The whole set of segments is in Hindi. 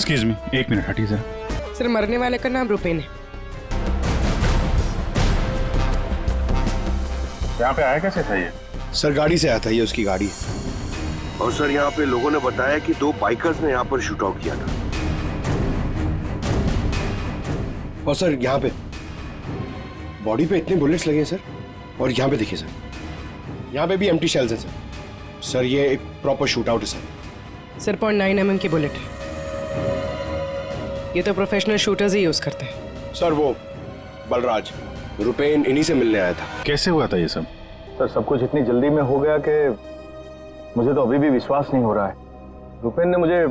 एक्सक्यूज मी, एक मिनट हटिए जरा। सर, मरने वाले का नाम रुपेन है। यहाँ पे आया कैसे था ये? सर गाड़ी से आया था, ये उसकी गाड़ी है। और सर यहाँ पे लोगों ने बताया कि 2 बाइकर्स ने यहाँ पर शूट आउट किया था। और सर यहाँ पे बॉडी पे इतने बुलेट्स लगे हैं सर। और यहाँ पे देखिए सर, यहाँ पे भी एम्प्टी शेल्स हैं सर। सर ये एक प्रॉपर शूट आउट है सर। सर 0.9 mm की बुलेट है। ये तो प्रोफेशनल शूटर्स ही यूज करते हैं। सर वो बलराज रुपेन इन्हीं से मिलने आया था। कैसे हुआ था ये सब? सर सब कुछ इतनी जल्दी में हो गया कि मुझे तो अभी भी विश्वास नहीं हो रहा है। रुपेन ने मुझे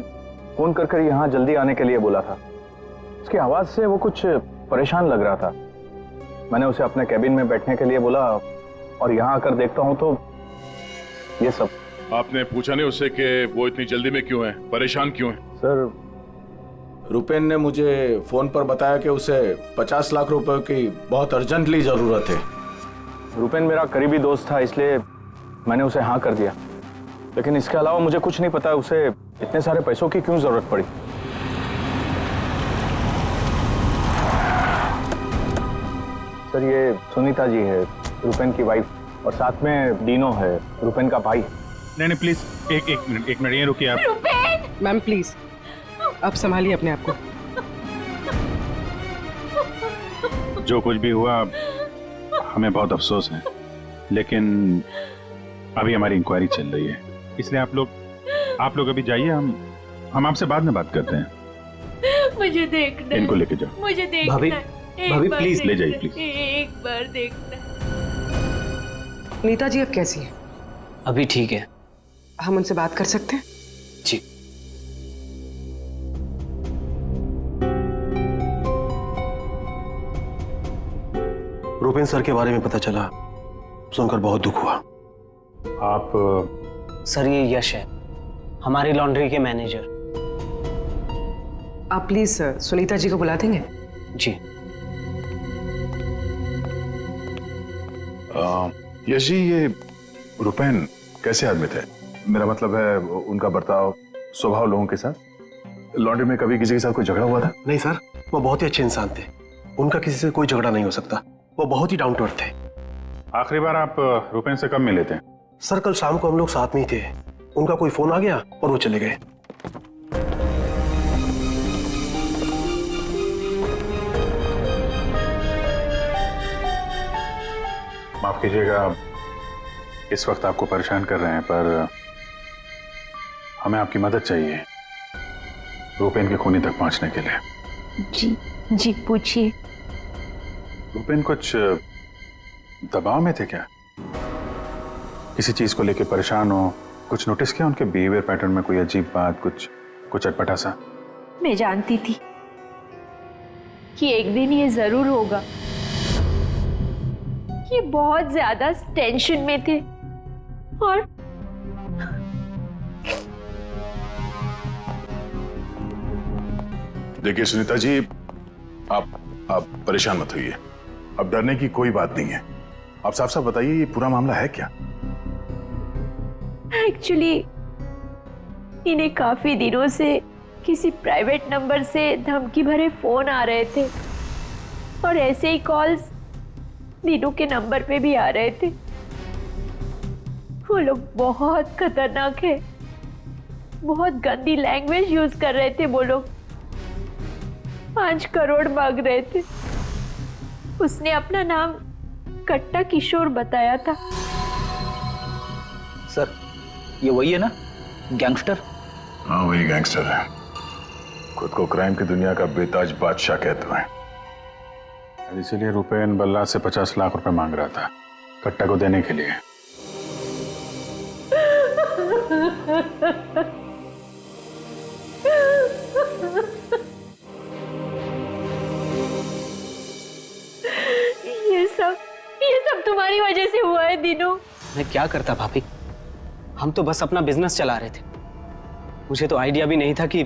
फोन कर यहाँ जल्दी आने के लिए बोला था। उसकी आवाज से वो कुछ परेशान लग रहा था। मैंने उसे अपने कैबिन में बैठने के लिए बोला और यहाँ आकर देखता हूँ तो ये सब। आपने पूछा नहीं उससे कि वो इतनी जल्दी में क्यों है, परेशान क्यों है? सर रुपेन ने मुझे फोन पर बताया कि उसे 50 लाख रुपए की बहुत अर्जेंटली जरूरत है। रुपेन मेरा करीबी दोस्त था, इसलिए मैंने उसे हाँ कर दिया। लेकिन इसके अलावा मुझे कुछ नहीं पता उसे इतने सारे पैसों की क्यों जरूरत पड़ी। सर ये सुनीता जी है, रुपेन की वाइफ, और साथ में डीनो है, रुपेन का भाई। नहीं प्लीज, एक मिनट ये रुकिए आप। मैम प्लीज, आप संभालिए अपने आप को। जो कुछ भी हुआ हमें बहुत अफसोस है, लेकिन अभी हमारी इंक्वायरी चल रही है, इसलिए आप लोग अभी जाइए। हम आपसे बाद में बात करते हैं। मुझे देखना, इनको लेके जाओ। मुझे देखना। भाभी प्लीज ले जाइए प्लीज। एक बार देखना। नीता जी अब कैसी है? अभी ठीक है। हम उनसे बात कर सकते हैं? जी। रुपेन सर के बारे में पता चला, सुनकर बहुत दुख हुआ। आप सर ये यश है, हमारी लॉन्ड्री के मैनेजर। आप प्लीज सुनीता जी को बुला देंगे? जी। यश जी, ये रुपेन कैसे आदमी थे? मेरा मतलब है उनका बर्ताव, स्वभाव लोगों के साथ। लॉन्ड्री में कभी किसी के साथ कोई झगड़ा हुआ था? नहीं सर, वो बहुत ही अच्छे इंसान थे। उनका किसी से कोई झगड़ा नहीं हो सकता। वो बहुत ही डाउन टू अर्थ थे। आखिरी बार आप रुपेन से कब मिले थे? सर कल शाम को हम लोग साथ में ही थे। उनका कोई फोन आ गया और वो चले गए। माफ कीजिएगा, इस वक्त आपको परेशान कर रहे हैं, पर हमें आपकी मदद चाहिए रुपेन के खूनी तक पहुंचने के लिए। जी पूछिए। रुपेन कुछ दबाव में थे क्या? किसी चीज को लेकर परेशान हो? कुछ नोटिस किया उनके बिहेवियर पैटर्न में? कोई अजीब बात, कुछ अटपटा सा? मैं जानती थी कि एक दिन ये जरूर होगा। ये बहुत ज्यादा टेंशन में थे और देखिए सुनीता जी, आप परेशान मत होइए। अब डरने की कोई बात नहीं है। आप साफ साफ बताइए, ये पूरा मामला है क्या? एक्चुअली इन्हें काफी दिनों से किसी प्राइवेट नंबर से धमकी भरे फोन आ रहे थे और ऐसे ही कॉल्स दीनू के नंबर पे भी आ रहे थे। वो लोग बहुत खतरनाक है, बहुत गंदी लैंग्वेज यूज कर रहे थे। वो लोग 5 करोड़ मांग रहे थे। उसने अपना नाम कट्टा किशोर बताया था। सर ये वही है ना, गैंगस्टर? हाँ वही गैंगस्टर है। खुद को क्राइम की दुनिया का बेताज बादशाह कहते हैं। इसीलिए रुपेन बल्ला से 50 लाख रुपए मांग रहा था कट्टा को देने के लिए। ये सब तुम्हारी वजह से हुआ है दीनू। मैं क्या करता भाभी, हम तो बस अपना बिजनेस चला रहे थे। मुझे तो आइडिया भी नहीं था कि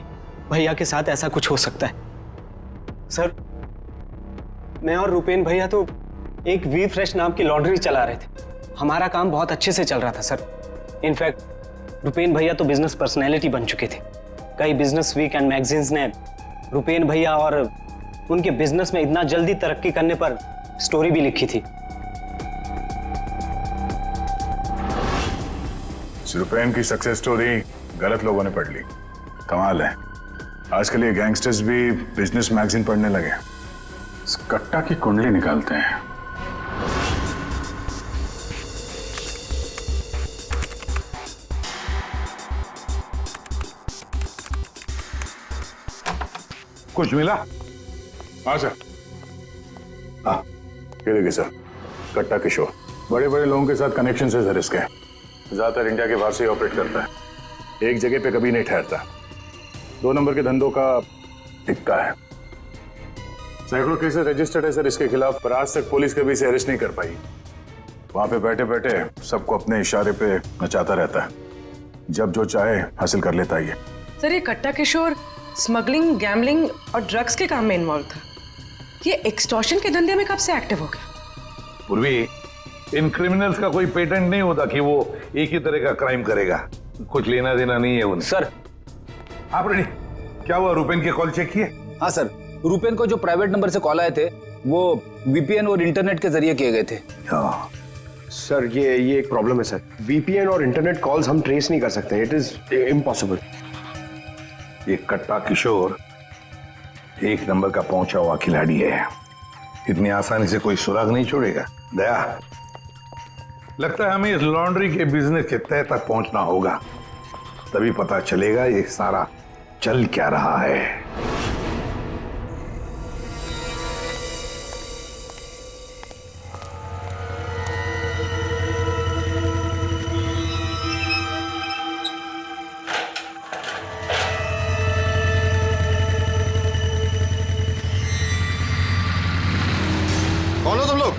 भैया के साथ ऐसा कुछ हो सकता है। सर मैं और रुपेन भैया तो एक वी फ्रेश नाम की लॉन्ड्री चला रहे थे। हमारा काम बहुत अच्छे से चल रहा था सर। इनफैक्ट रुपेन भैया तो बिजनेस पर्सनैलिटी बन चुके थे। कई बिजनेस वीक एंड मैगजीन्स ने रुपेन भैया और उनके बिजनेस में इतना जल्दी तरक्की करने पर स्टोरी भी लिखी थी। रुपेन की सक्सेस स्टोरी गलत लोगों ने पढ़ ली। कमाल है, आजकल ये गैंगस्टर्स भी बिजनेस मैगजीन पढ़ने लगे। इस कट्टा की कुंडली निकालते हैं। कुछ मिला? हाँ सर। हाँ, ये देखिए सर, कट्टा किशोर बड़े बड़े लोगों के साथ कनेक्शन से सर इसके, ज्यादातर इंडिया के बाहर से ऑपरेट करता है, एक जगह पे कभी नहीं ठहरता, 2 नंबर के धंधों का टिक्का है। सैकड़ों केसेस रजिस्टर्ड है सर इसके खिलाफ, पर आज तक पुलिस कभी इसे अरेस्ट नहीं कर पाई। वहां पे बैठे बैठे सबको अपने इशारे पे नचाता रहता है, जब जो चाहे हासिल कर लेता है। सर ये कट्टा किशोर स्मगलिंग, गैम्बलिंग और ड्रग्स के काम में इन्वॉल्व था। ये एक्सटॉर्शन के धंधे में कब से एक्टिव हो गया? पूर्वी, इन क्रिमिनल्स का कोई पेटेंट नहीं होता कि वो एक ही तरह का क्राइम करेगा, कुछ लेना देना नहीं है उन्हें। सर आप रेडी? क्या हुआ, रुपेन के कॉल चेक किए? हाँ सर, रुपेन को जो प्राइवेट नंबर से कॉल आए थे वो वीपीएन और इंटरनेट के जरिए किए गए थे। हाँ सर ये एक प्रॉब्लम है सर, वीपीएन और इंटरनेट कॉल्स हम ट्रेस नहीं कर सकते, इट इज इम्पॉसिबल। ये कट्टा किशोर 1 नंबर का पहुंचा हुआ खिलाड़ी है, इतनी आसानी से कोई सुराग नहीं छोड़ेगा। दया, लगता है हमें इस लॉन्ड्री के बिजनेस के तह तक पहुंचना होगा, तभी पता चलेगा ये सारा चल क्या रहा है। कौन हो तुम लोग?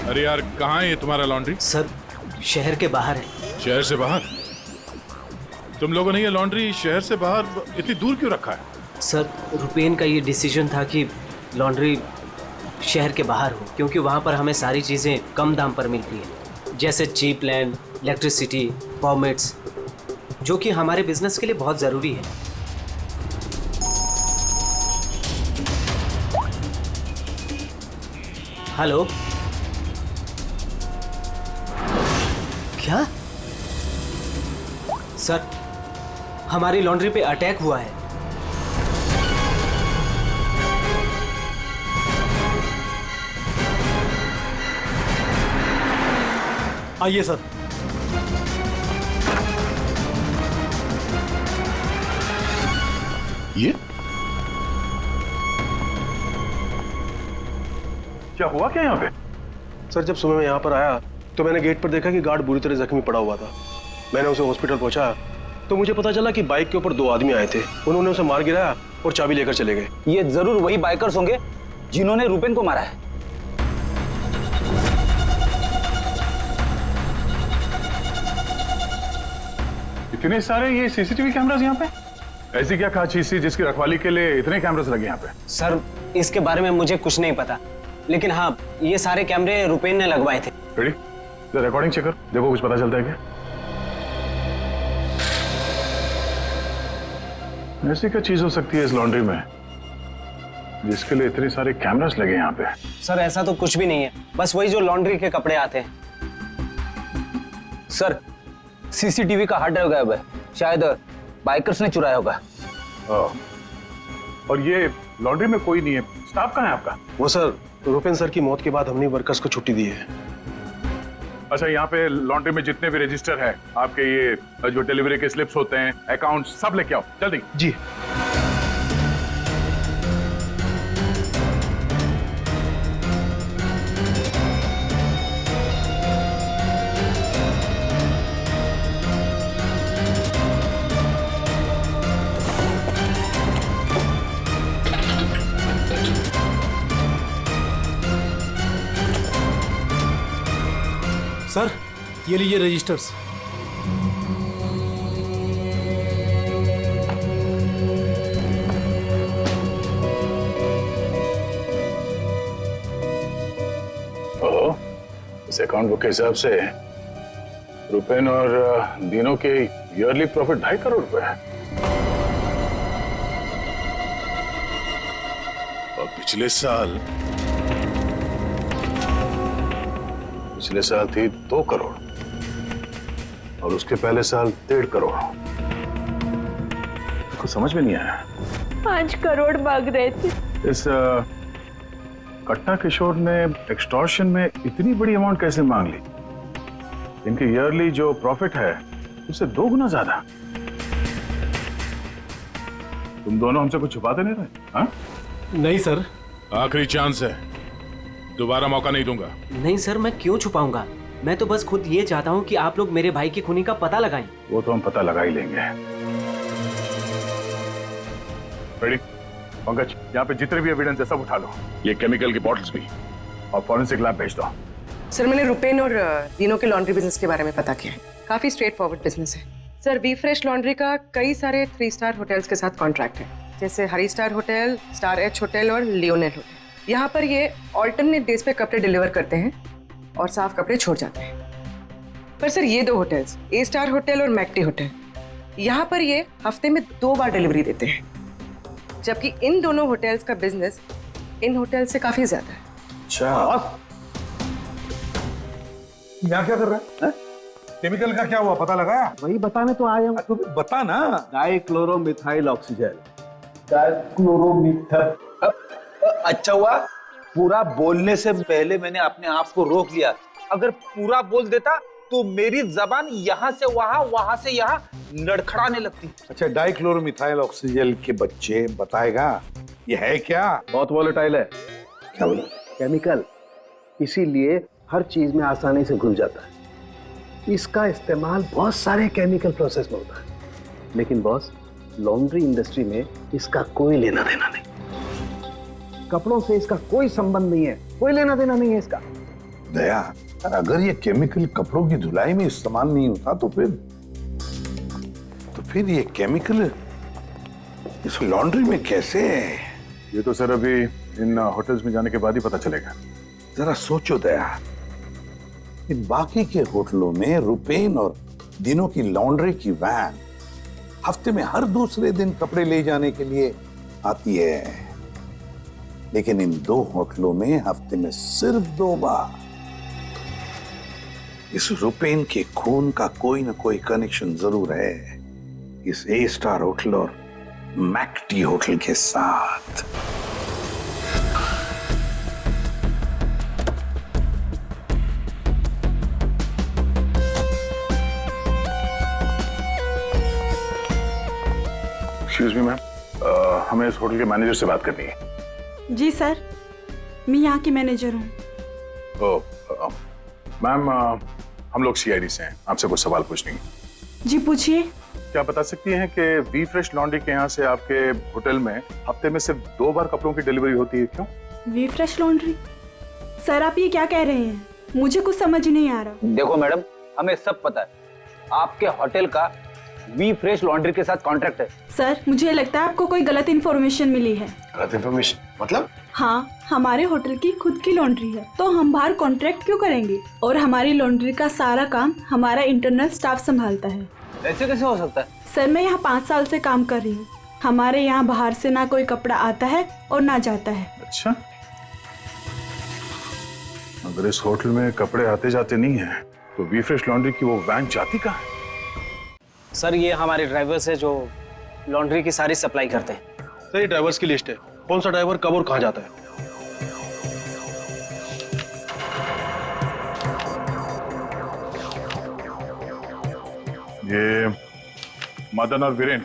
अरे यार, कहाँ है ये तुम्हारा लॉन्ड्री? सर शहर के बाहर है। शहर से बाहर? तुम लोगों ने ये लॉन्ड्री शहर से बाहर इतनी दूर क्यों रखा है? सर रुपेन का ये डिसीजन था कि लॉन्ड्री शहर के बाहर हो, क्योंकि वहाँ पर हमें सारी चीज़ें कम दाम पर मिलती हैं, जैसे चीप लैंड, इलेक्ट्रिसिटी, परमिट्स, जो कि हमारे बिजनेस के लिए बहुत ज़रूरी है। हेलो, क्या? सर हमारी लॉन्ड्री पे अटैक हुआ है। आइए सर। ये क्या हुआ क्या यहाँ पे? सर जब सुबह मैं यहाँ पर आया तो मैंने गेट पर देखा कि गार्ड बुरी तरह जख्मी पड़ा हुआ था। मैंने उसे हॉस्पिटल पहुंचाया तो मुझे पता चला कि बाइक के ऊपर 2 आदमी आए थे, उन्होंने उसे मार गिराया और चाबी लेकर चले गए। ये जरूर वही बाइकर्स होंगे जिन्होंने रुपेन को मारा है। इतने सारे ये सीसीटीवी कैमरास यहाँ पे? ऐसी क्या खास चीज थी जिसकी रखवाली के लिए इतने कैमरास लगे यहाँ पे? सर इसके बारे में मुझे कुछ नहीं पता, लेकिन हाँ ये सारे कैमरे रुपेन ने लगवाए थे। रेडी? रिकॉर्डिंग चेक करो, देखो कुछ पता चलता है क्या? ऐसी क्या चीज हो सकती है इस लॉन्ड्री में जिसके लिए इतने सारे कैमरास लगे यहाँ पे? सर ऐसा तो कुछ भी नहीं है, बस वही जो लॉन्ड्री के कपड़े आते हैं। सर सीसीटीवी का हार्ड ड्राइव गायब है, शायद बाइकर्स ने चुराया होगा। और ये लॉन्ड्री में कोई नहीं है, स्टाफ कहाँ है आपका? वो सर रुपेन सर की मौत के बाद हमने वर्कर्स को छुट्टी दी है। अच्छा, यहाँ पे लॉन्ड्री में जितने भी रजिस्टर है, आपके ये जो डिलीवरी के स्लिप्स होते हैं, अकाउंट, सब लेके आओ जल्दी। जी। सर, ये लीजिए रजिस्टर्स। ओह, इस अकाउंट बुक के हिसाब से रुपेन और दीनों के ईयरली प्रॉफिट 2.5 करोड़ रुपए है। और पिछले साल थी 2 करोड़ और उसके पहले साल 1.5 करोड़। कुछ समझ में नहीं आया। 5 करोड़ मांग रहे थे। इस कट्टा किशोर ने एक्सटॉर्शन में इतनी बड़ी अमाउंट कैसे मांग ली? इनके ईयरली जो प्रॉफिट है उससे 2 गुना ज्यादा। तुम दोनों हमसे कुछ छुपाते नहीं रहे? हाँ? नहीं सर। आखिरी चांस है, दोबारा मौका नहीं दूंगा। नहीं सर, मैं क्यों छुपाऊंगा? मैं तो बस खुद ये चाहता हूँ कि आप लोग मेरे भाई की खूनी का पता लगाएं। वो तो हम पता लगा ही लेंगे। रेडी? पंकज, यहाँ पे जितने भी एविडेंस है सब उठा लो, ये केमिकल की बॉटल्स भी, और फॉरेंसिक लैब भेज दो। सर, मैंने रुपेन और दीनों के लॉन्ड्री बिजनेस के बारे में पता किया है। काफी स्ट्रेट फॉरवर्ड बिजनेस है सर। वी फ्रेश लॉन्ड्री का कई सारे 3 स्टार होटल्स के साथ कॉन्ट्रैक्ट है, जैसे Hari star hotel, star H hotel और लियोनेल होटल। यहाँ पर ये ऑल्टरनेट डेज पे कपड़े डिलीवर करते हैं और साफ कपड़े छोड़ जाते हैं। पर सर, ये 2 होटल्स, ए स्टार होटल और मैक्टी होटल, यहाँ पर ये हफ्ते में 2 बार डिलीवरी देते हैं, जबकि इन दोनों होटल्स का बिजनेस इन होटल से काफी ज्यादा है। अच्छा, यहाँ क्या कर रहा है? केमिकल का क्या हुआ, पता लगाया? वही बताने तो आया हूँ। तो बता ना। डाइक्लोरोमिथाइल ऑक्सीजन। अच्छा हुआ पूरा बोलने से पहले मैंने अपने आप को रोक लिया। अगर पूरा बोल देता तो मेरी जबान यहाँ से वहां, वहां से यहाँ लड़खड़ाने लगती। अच्छा, डाइक्लोरोमिथाइल ऑक्सीजन के बच्चे बताएगा ये है क्या? बहुत वोलेटाइल है। क्या बोला? केमिकल, इसीलिए हर चीज में आसानी से घुल जाता है। इसका इस्तेमाल बहुत सारे केमिकल प्रोसेस में होता है, लेकिन बॉस, लॉन्ड्री इंडस्ट्री में इसका कोई लेना देना नहीं। कपड़ों से इसका कोई संबंध नहीं है, कोई लेना देना नहीं है इसका। दया, अगर ये केमिकल कपड़ों की धुलाई में इस्तेमाल नहीं होता तो फिर ये केमिकल इस लॉन्ड्री में कैसे है? ये तो सर अभी इन होटल्स में जाने के बाद ही पता चलेगा। जरा सोचो दया, इन बाकी के होटलों में रुपेन और दिनों की लॉन्ड्री की वैन हफ्ते में हर दूसरे दिन कपड़े ले जाने के लिए आती है, लेकिन इन 2 होटलों में हफ्ते में सिर्फ 2 बार। इस रुपेन के खून का कोई ना कोई कनेक्शन जरूर है इस ए स्टार होटल और मैक्टी होटल के साथ। एक्सक्यूज मी मैम, हमें इस होटल के मैनेजर से बात करनी है। जी सर, मैं यहाँ की मैनेजर हूँ। मैम, हम लोग सीआईडी से हैं, आपसे कुछ सवाल पूछने हैं। जी पूछिए। क्या बता सकती हैं कि वी फ्रेश लॉन्ड्री के यहाँ से आपके होटल में हफ्ते में सिर्फ 2 बार कपड़ों की डिलीवरी होती है, क्यों? We fresh laundry? सर, आप ये क्या कह रहे हैं? मुझे कुछ समझ नहीं आ रहा। देखो मैडम, हमें सब पता है, आपके होटल का वी फ्रेश लॉन्ड्री के साथ कॉन्ट्रैक्ट है। सर, मुझे लगता है आपको कोई गलत इन्फॉर्मेशन मिली है। गलत इन्फॉर्मेशन मतलब? हाँ, हमारे होटल की खुद की लॉन्ड्री है, तो हम बाहर कॉन्ट्रैक्ट क्यों करेंगे? और हमारी लॉन्ड्री का सारा काम हमारा इंटरनल स्टाफ संभालता है। ऐसे कैसे हो सकता है? सर, मैं यहाँ 5 साल से काम कर रही हूँ। हमारे यहाँ बाहर से ना कोई कपड़ा आता है और ना जाता है। अच्छा, अगर इस होटल में कपड़े आते जाते नहीं है तो वी फ्रेश लॉन्ड्री की वो वैन जाती कहाँ है? सर, ये हमारे ड्राइवर्स है जो लॉन्ड्री की सारी सप्लाई करते हैं। सर, ये ड्राइवर्स की लिस्ट है, कौन सा ड्राइवर कब और कहाँ जाता है। ये मदन और वीरेन,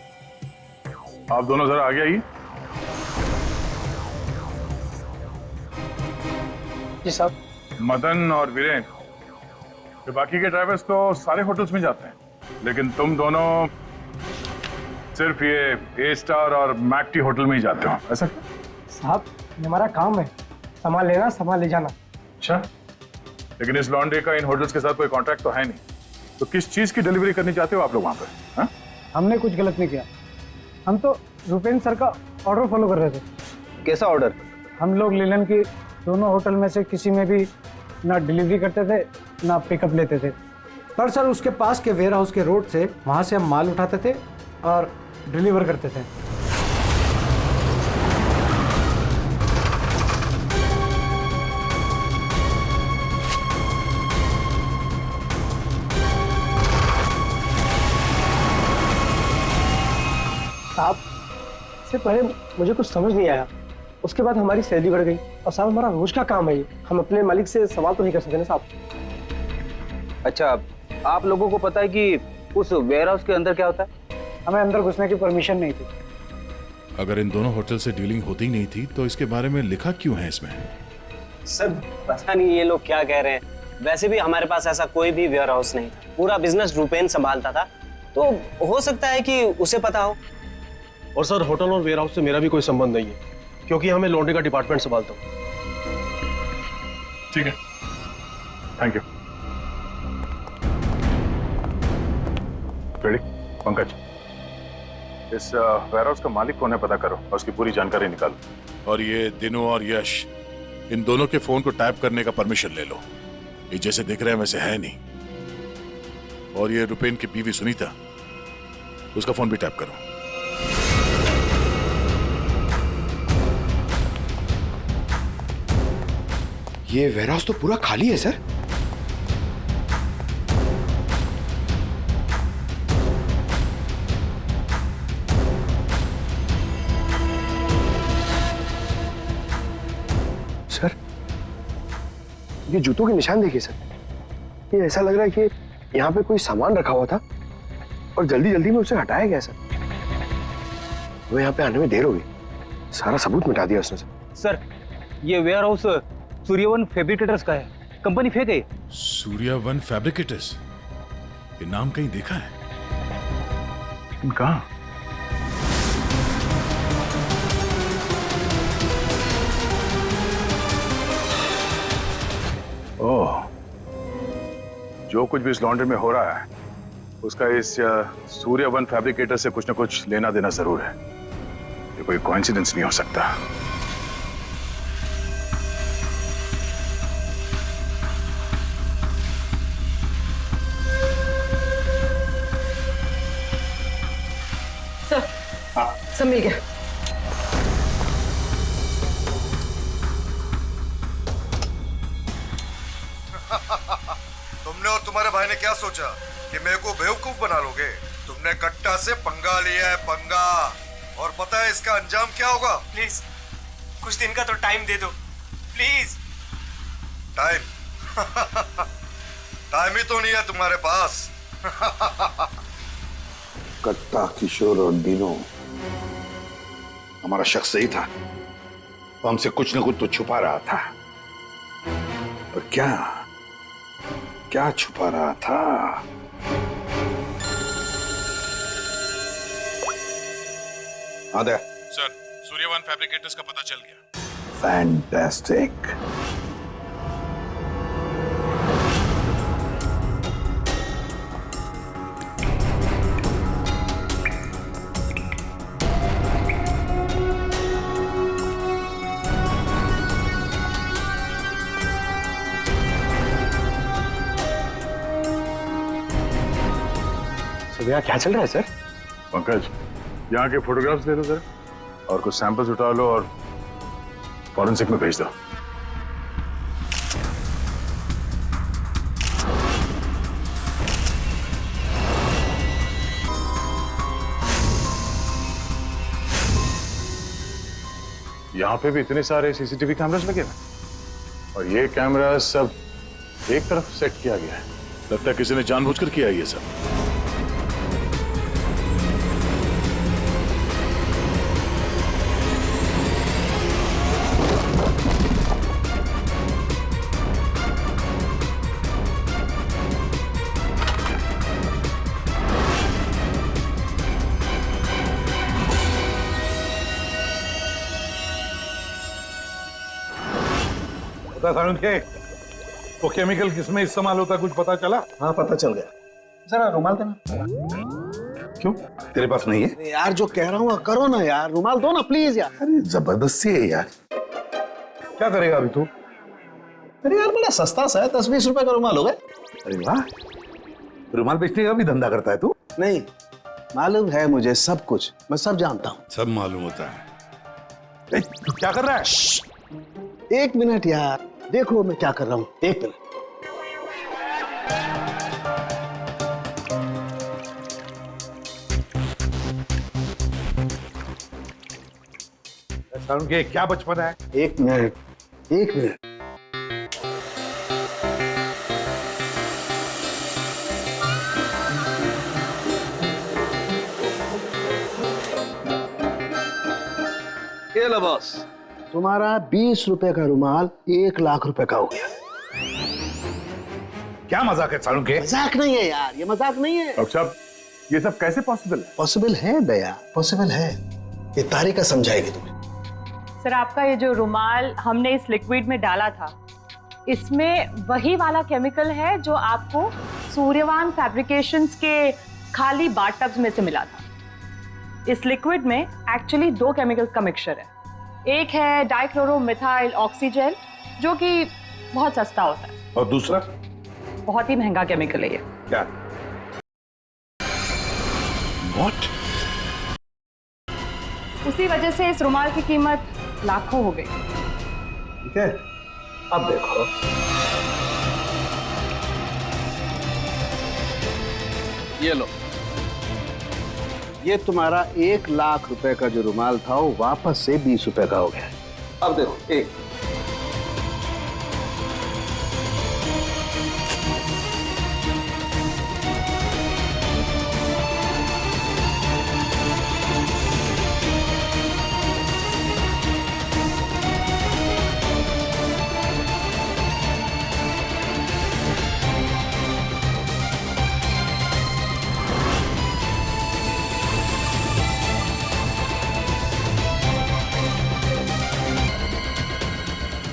आप दोनों जरा आगे आइए। जी साहब। मदन और वीरेन, ये बाकी के ड्राइवर्स तो सारे होटल्स में जाते हैं, लेकिन तुम दोनों सिर्फ ये ए स्टार और मैक टी होटल में ही जाते हो, ऐसा क्यों? साहब ये हमारा काम है, सामान लेना सामान ले जाना। अच्छा, लेकिन इस लॉन्ड्री का इन होटल्स के साथ कोई कॉन्ट्रैक्ट तो है नहीं, तो किस चीज की डिलीवरी करनी चाहते हो आप लोग वहां पर? हाँ? हमने कुछ गलत नहीं किया, हम तो रुपेन सर का ऑर्डर फॉलो कर रहे थे। कैसा ऑर्डर? हम लोग लीलन की दोनों होटल में से किसी में भी ना डिलीवरी करते थे ना पिकअप लेते थे, पर सर उसके पास के वेयर हाउस के रोड से वहाँ से हम माल उठाते थे और डिलीवर करते थे। साहब इससे पहले मुझे कुछ समझ नहीं आया, उसके बाद हमारी सैलरी बढ़ गई और साहब हमारा रोज का काम है ये, हम अपने मालिक से सवाल तो नहीं कर सकते ना साहब। अच्छा, आप लोगों को पता है कि उस वेयर हाउस के अंदर क्या होता है? हमें अंदर घुसने की परमिशन नहीं थी। अगर इन दोनों होटल से डीलिंग होती ही नहीं थी तो इसके बारे में लिखा क्यों है इसमें? सर पता नहीं ये लोग क्या कह रहे हैं, वैसे भी हमारे पास ऐसा कोई भी वेयर हाउस नहीं था, पूरा बिजनेस रुपेन संभालता था, तो हो सकता है कि उसे पता हो। और सर होटल और वेयर हाउस से मेरा भी कोई संबंध नहीं है, क्योंकि हमें लॉन्ड्री का डिपार्टमेंट संभालता हूँ। ठीक है, थैंक यू। रेडी? पंकज, इस वेयर हाउस का मालिक कौन है पता करो और उसकी पूरी जानकारी निकालो। और ये दिनू और यश, इन दोनों के फोन को टैप करने का परमिशन ले लो, ये जैसे दिख रहे हैं वैसे है नहीं। और ये रुपेन की बीवी सुनीता, उसका फोन भी टैप करो। ये वेयरहाउस तो पूरा खाली है सर। सर ये जूतों के निशान देखिए सर, ये ऐसा लग रहा है कि यहाँ पे कोई सामान रखा हुआ था और जल्दी जल्दी में उसे हटाया गया सर। वो यहाँ पे आने में देर हो गई, सारा सबूत मिटा दिया उसने सर। ये वेयर हाउस सूर्यवन फैब्रिकेटर्स का है, कंपनी फेक है। सूर्यवन फैब्रिकेटर्स, ये नाम कहीं देखा है, लेकिन कहाँ? ओह, जो कुछ भी इस लॉन्ड्री में हो रहा है उसका इस सूर्यवन फैब्रिकेटर से कुछ ना कुछ लेना देना जरूर है। ये कोई कोइंसिडेंस नहीं हो सकता। सर, सब मिल गया। तुमने और तुम्हारे भाई ने क्या सोचा कि मेरे को बेवकूफ बना लोगे? तुमने कट्टा से पंगा लिया है, पंगा। और पता है इसका अंजाम क्या होगा? प्लीज कुछ दिन का तो टाइम दे दो प्लीज। टाइम? टाइम ही तो नहीं है तुम्हारे पास। कट्टा, किशोर और दीनो हमारा शख्स सही था, वो हमसे कुछ न कुछ तो छुपा रहा था। और क्या क्या छुपा रहा था? आदे सर, सूर्यवन फैब्रिकेटर्स का पता चल गया। फैंटास्टिक। यहाँ क्या चल रहा है सर? पंकज, यहाँ के फोटोग्राफ्स दे दो सर, और कुछ सैंपल्स उठा लो और फॉरेंसिक में भेज दो। यहाँ पे भी इतने सारे सीसीटीवी कैमरास लगे हुए, और ये कैमरा सब एक तरफ सेट किया गया है। लगता है किसी ने जानबूझकर किया ये सब। के वो केमिकल किसमें इस्तेमाल होता कुछ पता चला? हाँ पता चल गया। जरा रुमाल देना। क्यों तेरे पास नहीं है? यार जो कह रहा हूँ करो ना यार, रुमाल दो ना प्लीज यार। अरे जबरदस्ती है यार। क्या करेगा अभी तू? अरे यार बड़ा सस्ता सा है, 10-20 रुपए का रुमाल होगा। अरे वाह, रुमाल बेचने का भी धंधा करता है तू? नहीं, मालूम है मुझे सब कुछ, मैं सब जानता हूँ। सब मालूम होता है। तू क्या कर रहा है? 1 मिनट यार, देखो मैं क्या कर रहा हूँ। 1 मिनट। के क्या बचपन है? 1 मिनट, 1 मिनट। ये लो बॉस, तुम्हारा 20 रुपए का रुमाल 1 लाख रुपए का हो गया। क्या मजाक है सालू के? मजाक नहीं है यार, ये मजाक नहीं है। डॉक्टर साहब, ये सब कैसे पॉसिबल है? पॉसिबल है भैया, पॉसिबल है। ये तारिका समझाएगी तुम्हें। सर आपका ये जो रुमाल हमने इस लिक्विड में डाला था, इसमें वही वाला केमिकल है जो आपको सूर्यवान फैब्रिकेशंस के खाली बाथटब्स में से मिला था। इस लिक्विड में एक्चुअली 2 केमिकल्स का मिक्सचर है। एक है डाइक्लोरोमिथाइल ऑक्सीजेल जो कि बहुत सस्ता होता है, और दूसरा बहुत ही महंगा केमिकल है ये। क्या? What? उसी वजह से इस रुमाल की कीमत लाखों हो गई। ठीक है, अब देखो। ये लो, ये तुम्हारा 1 लाख रुपए का जो रुमाल था वो वापस से 20 रुपए का हो गया। अब देखो, एक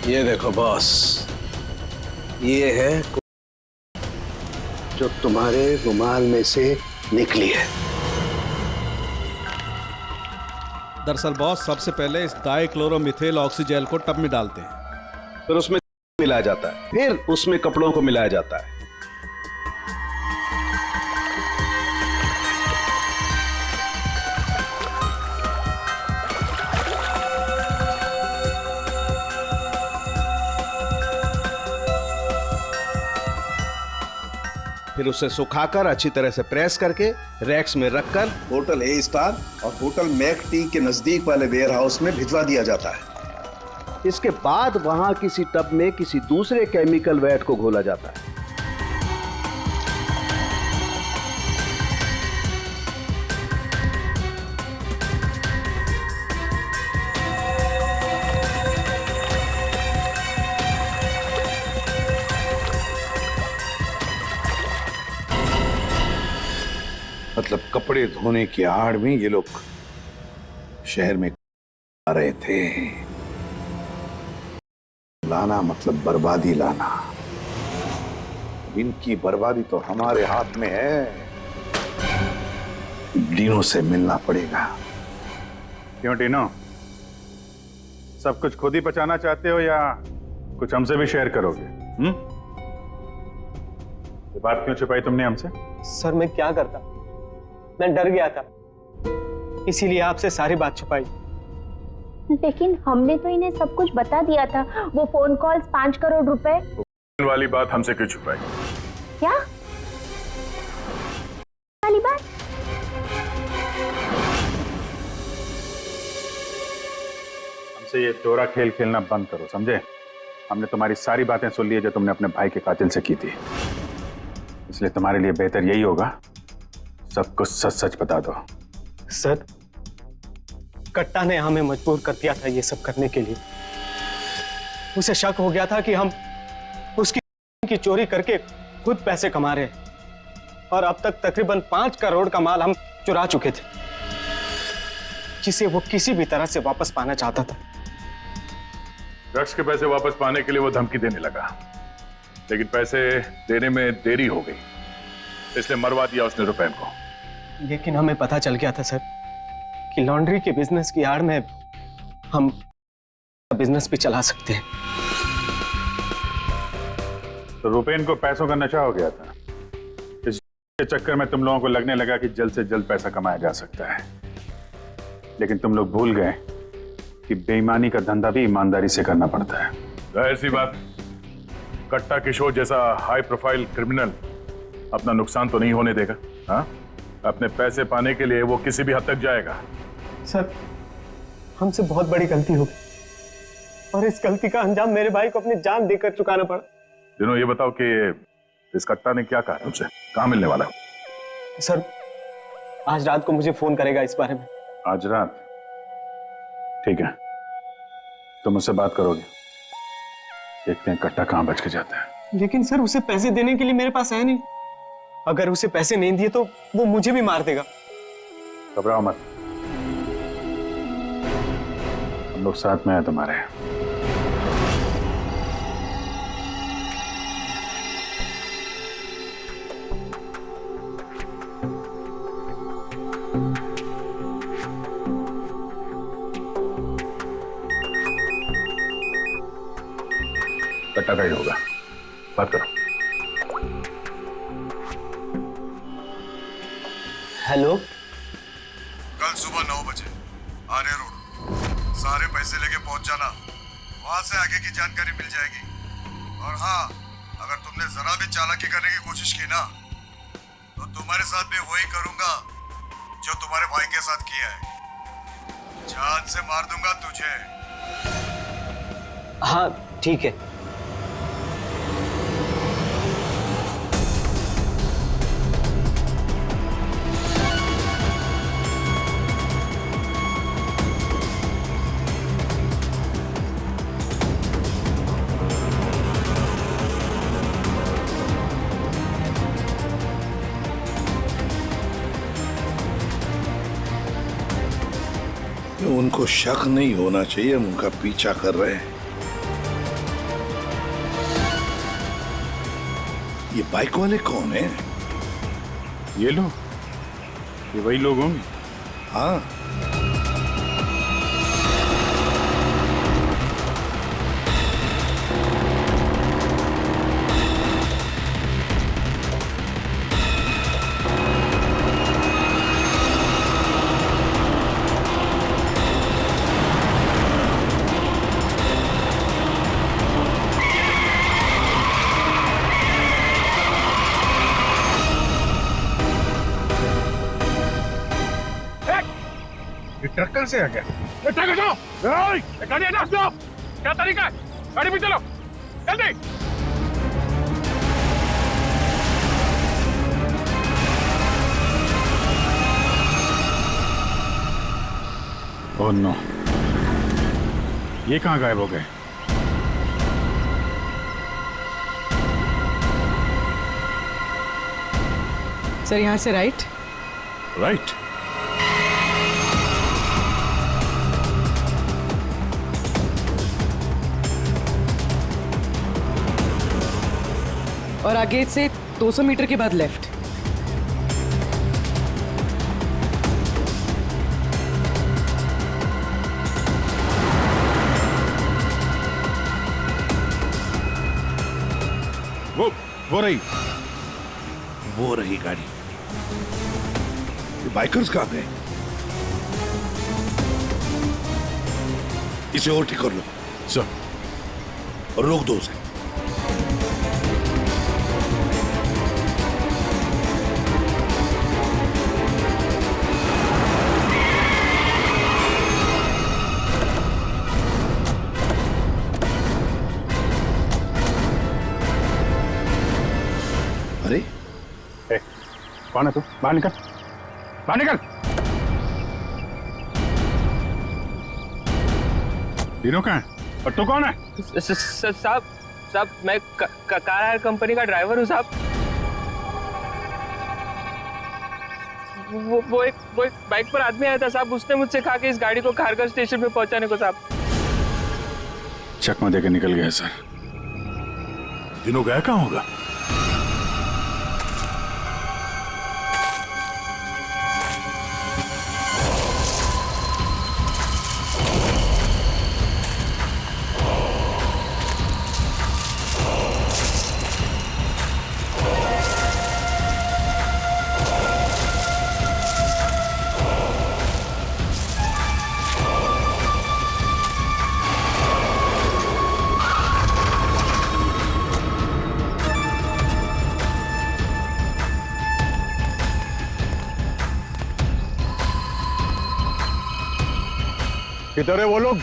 ये देखो बॉस, ये है जो तुम्हारे रुमाल में से निकली है। दरअसल बॉस, सबसे पहले इस डाइक्लोरोमिथेल ऑक्सीजेल को टब में डालते हैं, फिर उसमें मिलाया जाता है, फिर उसमें कपड़ों को मिलाया जाता है। फिर उसे सुखाकर अच्छी तरह से प्रेस करके रैक्स में रखकर होटल ए स्टार और होटल मैक टी के नजदीक वाले वेयर हाउस में भिजवा दिया जाता है। इसके बाद वहां किसी टब में किसी दूसरे केमिकल वैट को घोला जाता है। मतलब कपड़े धोने की आड़ में ये लोग शहर में आ रहे थे। लाना मतलब बर्बादी लाना। इनकी बर्बादी तो हमारे हाथ में है। डीनो से मिलना पड़ेगा। क्यों डीनो, सब कुछ खुद ही बचाना चाहते हो या कुछ हमसे भी शेयर करोगे? ये बात क्यों छुपाई तुमने हमसे? सर मैं क्या करता, मैं डर गया था, इसीलिए आपसे सारी बात छुपाई। लेकिन हमने तो इन्हें सब कुछ बता दिया था। वो फोन कॉल्स, 5 करोड़ रुपए वाली बात हमसे क्यों छुपाई? क्या वाली बात? हमसे ये दोहरा खेल खेलना बंद करो, समझे? हमने तुम्हारी सारी बातें सुन ली है जो तुमने अपने भाई के कातिल से की थी, इसलिए तुम्हारे लिए बेहतर यही होगा सब कुछ सच सच बता दो। सर, कट्टा ने हमें मजबूर कर दिया था ये सब करने के लिए। उसे शक हो गया था कि हम उसकी चोरी करके खुद पैसे कमा रहे हैं और अब तक तकरीबन 5 करोड़ का माल हम चुरा चुके थे, जिसे वो किसी भी तरह से वापस पाना चाहता था। ड्रग्स के पैसे वापस पाने के लिए वो धमकी देने लगा, लेकिन पैसे देने में देरी हो गई, इसलिए मरवा दिया उसने रुपैन को। लेकिन हमें पता चल गया था सर कि लॉन्ड्री के बिजनेस की आड़ में हम बिजनेस भी चला सकते हैं। तो रुपैन को पैसों का नशा हो गया था, इस चक्कर में तुम लोगों को लगने लगा कि जल्द से जल्द पैसा कमाया जा सकता है, लेकिन तुम लोग भूल गए कि बेईमानी का धंधा भी ईमानदारी से करना पड़ता है। जाहिर सी बात, कट्टा किशोर जैसा हाई प्रोफाइल क्रिमिनल अपना नुकसान तो नहीं होने देगा। हाँ, अपने पैसे पाने के लिए वो किसी भी हद तक जाएगा। सर, हमसे बहुत बड़ी गलती हो गई और इस गलती का अंजाम मेरे भाई को अपनी जान देकर चुकाना पड़ा। दिनों ये बताओ कि इस कट्टा ने क्या कहा तुमसे, कहाँ मिलने वाला? सर, आज रात को मुझे फोन करेगा इस बारे में। आज रात? ठीक है, तुम मुझसे बात करोगे, देखते हैं कट्टा कहाँ बच के जाता है। लेकिन सर, उसे पैसे देने के लिए मेरे पास है नहीं। अगर उसे पैसे नहीं दिए तो वो मुझे भी मार देगा। घबराओ मत, हम लोग साथ में हैं तुम्हारे। कट्टा का ही होगा, बात करो। हेलो, कल सुबह 9 बजे आर्य रोड, सारे पैसे लेके पहुंच जाना, वहां से आगे की जानकारी मिल जाएगी। और हाँ, अगर तुमने जरा भी चालाकी करने की कोशिश की ना, तो तुम्हारे साथ भी वही करूंगा जो तुम्हारे भाई के साथ किया है, जान से मार दूंगा तुझे। हाँ ठीक है। उनको शक नहीं होना चाहिए, हम उनका पीछा कर रहे हैं। ये बाइक वाले कौन हैं? ये लोग, ये वही लोग होंगे। हाँ, ट्रक से आ गया। गाड़ी हटा दो। क्या तरीका है? गाड़ी भी चलो, जल्दी। ओह नो, ये कहाँ गायब हो गए? सर, यहाँ से राइट। राइट? और आगे से 200 मीटर के बाद लेफ्ट। वो रही, वो रही गाड़ी। ये बाइकर्स कहाँ गए? इसे और ठीक कर लो सर, और रोक दो उसे। अरे कौन है तू? बाहर निकल, बाहर निकल। तीनों कहाँ है और तू कौन है? साहब मैं कार हायर कंपनी का ड्राइवर हूँ साहब। वो एक बाइक पर आदमी आया था साहब, उसने मुझसे कहा कि इस गाड़ी को खारगर स्टेशन पे पहुंचाने को साहब। चकमा देकर निकल गया सर। दिनों गया कहाँ होगा? किधर है वो लोग?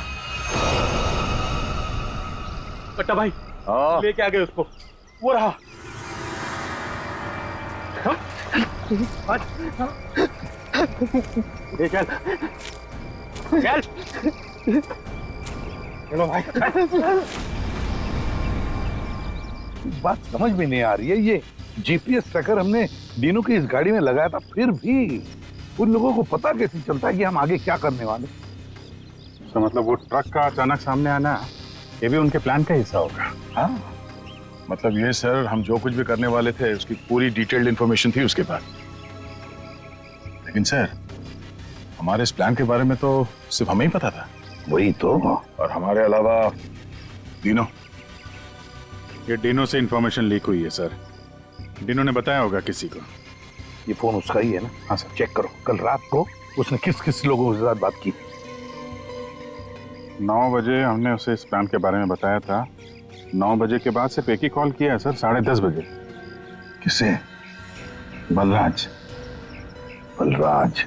कट्टा भाई लेके आ गए उसको, वो रहा। चल चल चलो भाई। बात समझ में नहीं आ रही है, ये जीपीएस ट्रैकर हमने दिनों की इस गाड़ी में लगाया था, फिर भी उन लोगों को पता कैसे चलता है कि हम आगे क्या करने वाले? तो मतलब वो ट्रक का अचानक सामने आना ये भी उनके प्लान का हिस्सा होगा? हाँ, मतलब ये सर, हम जो कुछ भी करने वाले थे उसकी पूरी डिटेल्ड इंफॉर्मेशन थी उसके पास। लेकिन सर, हमारे इस प्लान के बारे में तो सिर्फ हमें ही पता था। वही तो। और हमारे अलावा डिनो। ये डिनो से इंफॉर्मेशन लीक हुई है सर। डिनो ने बताया होगा किसी को। ये फोन उसका ही है ना? हाँ सर, चेक करो कल रात को उसने किस किस लोगों के साथ बात की। 9 बजे हमने उसे इस प्लान के बारे में बताया था। 9 बजे के बाद सिर्फ एक ही कॉल किया है सर, 10:30 बजे। किसे? बलराज। बलराज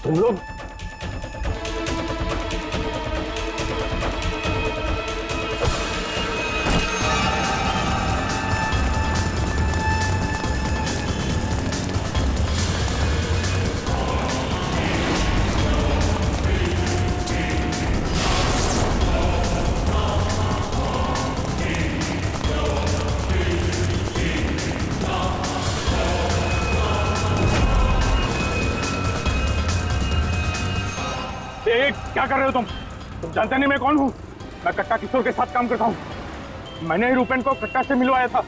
तुम लोग क्या कर रहे हो तुम जानते नहीं मैं कौन हूँ? मैं कट्टा किशोर के साथ काम करता हूँ। मैंने ही रूपेन को कट्टा से मिलवाया था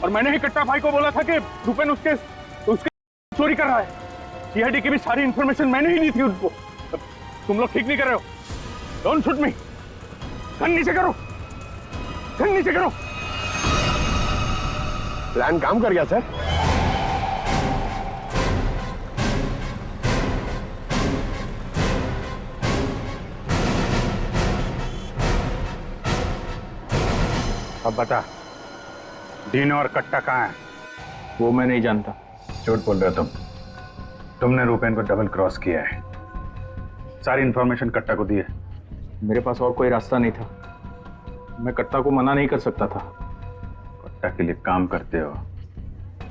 और मैंने ही कट्टा भाई को बोला था कि रूपेन उसके चोरी कर रहा है। सीआईडी की भी सारी इंफॉर्मेशन मैंने ही दी थी उनको। तुम लोग ठीक नहीं कर रहे हो। Don't shoot me. गन नीचे करो, गन नीचे करो। प्लान काम कर गया सर। अब बता, डिनो और कट्टा कहाँ है? वो मैं नहीं जानता। झूठ बोल रहे हो तुमने रूपेन को डबल क्रॉस किया है। सारी इंफॉर्मेशन कट्टा को दी है। मेरे पास और कोई रास्ता नहीं था। मैं कट्टा को मना नहीं कर सकता था। कट्टा के लिए काम करते हो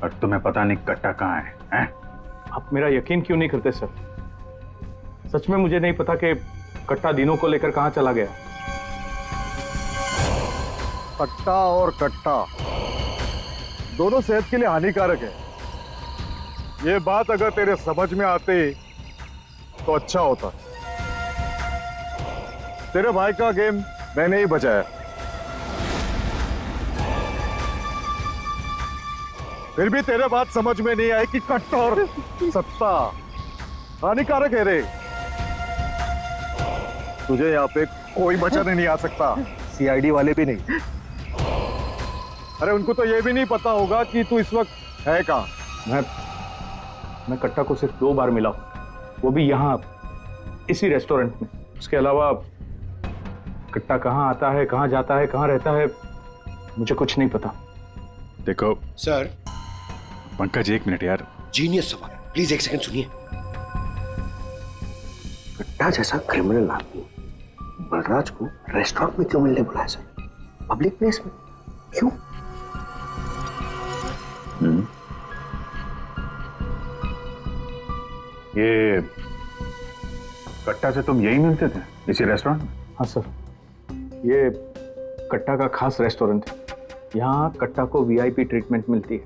और तुम्हें पता नहीं कट्टा कहाँ है, हैं? आप मेरा यकीन क्यों नहीं करते सर? सच में मुझे नहीं पता कि कट्टा दिनों को लेकर कहाँ चला गया। कट्टा और कट्टा दोनों सेहत के लिए हानिकारक है। ये बात अगर तेरे समझ में आते तो अच्छा होता। तेरे भाई का गेम मैंने ही बचाया। फिर भी तेरे बात समझ में नहीं आई कि कट्टा और सत्ता हानिकारक है रे। तुझे यहाँ पे कोई बचाने नहीं आ सकता, सीआईडी वाले भी नहीं। अरे उनको तो ये भी नहीं पता होगा कि तू इस वक्त है कहाँ। मैं कट्टा को सिर्फ 2 बार मिला हूं, वो भी यहाँ इसी रेस्टोरेंट में। उसके अलावा कट्टा कहाँ आता है, कहाँ जाता है, कहाँ रहता है, मुझे कुछ नहीं पता। देखो सर। पंकज, 1 मिनट यार। जीनियस सवाल, प्लीज 1 सेकंड सुनिए। कट्टा जैसा क्रिमिनल आदमी बलराज को रेस्टोरेंट में क्यों मिलने बुलाया सर? पब्लिक प्लेस में क्यों? ये कट्टा से तुम यही मिलते थे, इसी रेस्टोरेंट में? हाँ सर, ये कट्टा का खास रेस्टोरेंट है। यहाँ कट्टा को वीआईपी ट्रीटमेंट मिलती है।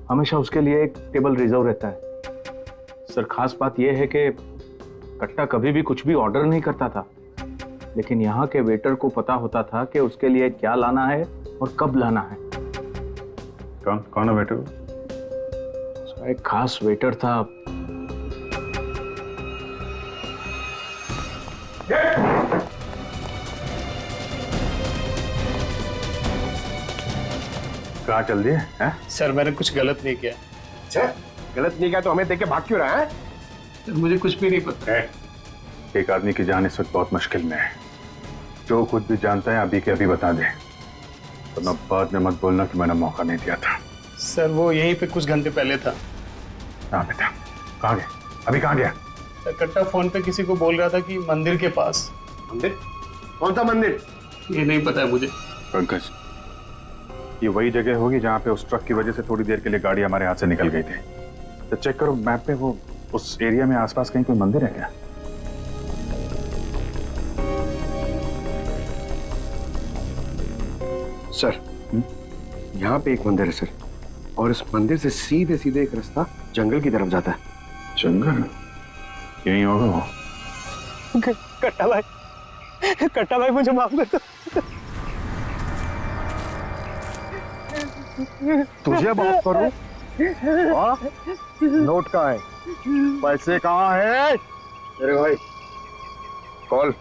हमेशा उसके लिए एक टेबल रिजर्व रहता है। सर, खास बात यह है कि कट्टा कभी भी कुछ भी ऑर्डर नहीं करता था, लेकिन यहाँ के वेटर को पता होता था कि उसके लिए क्या लाना है और कब लाना है। कौन है वेटर? एक खास वेटर था। कहाँ चल दिए हैं? सर मैंने कुछ गलत नहीं किया। अच्छा, गलत नहीं किया तो हमें देख के भाग क्यों रहा है? सर मुझे कुछ भी नहीं पता। एक आदमी की जान इस वक्त बहुत मुश्किल में है। जो कुछ भी जानता है अभी के अभी बता दे, वरना बाद में मत बोलना कि मैंने मौका नहीं दिया था। सर वो यहीं पे कुछ घंटे पहले था। हाँ बेटा, कहाँ गया? अभी कहाँ गया? सर कट्टा फोन पे किसी को बोल रहा था कि मंदिर के पास। मंदिर? कौन सा मंदिर? ये नहीं पता है मुझे। पंकज, ये वही जगह होगी जहाँ पे उस ट्रक की वजह से थोड़ी देर के लिए गाड़ी हमारे हाथ से निकल गई थी। तो चेक करो मैप पे, वो उस एरिया में आसपास कहीं कोई मंदिर है क्या? सर, यहाँ पे एक मंदिर है सर, और इस मंदिर से सीधे सीधे एक रास्ता जंगल की तरफ जाता है। जंगल? यही होगा वो। कट्टा भाई मुझे माफ कर दो। तुझे माफ करूं? नोट कहाँ है? पैसे कहाँ है? अरे भाई, कॉल।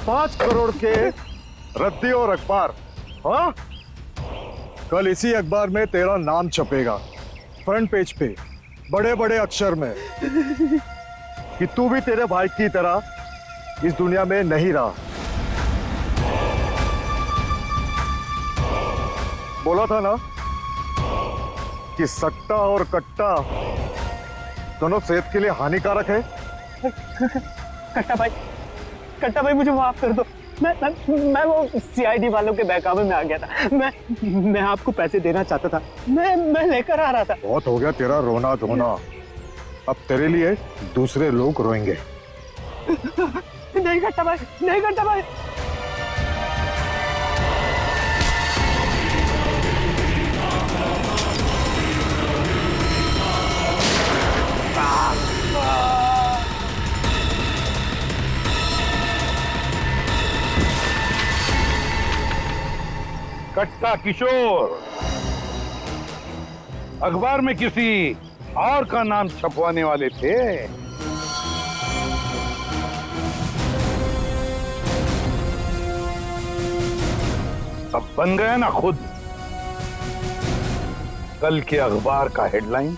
$5 करोड़ के रद्दी और अखबार। हाँ, कल इसी अखबार में तेरा नाम छपेगा, फ्रंट पेज पे बड़े बड़े अक्षर में, कि तू भी तेरे भाई की तरह इस दुनिया में नहीं रहा। बोला था ना कि सट्टा और कट्टा दोनों सेहत के लिए हानिकारक है। कट्टा भाई मुझे माफ कर दो। मैं वो सीआईडी वालों के बहकावे में आ गया था। मैं आपको पैसे देना चाहता था। मैं लेकर आ रहा था। बहुत हो गया तेरा रोना धोना, अब तेरे लिए दूसरे लोग रोएंगे। नहीं कट्टा भाई, नहीं कट्टा भाई। कट्टा किशोर अखबार में किसी और का नाम छपवाने वाले थे। अब बन गया ना खुद। कल के अखबार का हेडलाइन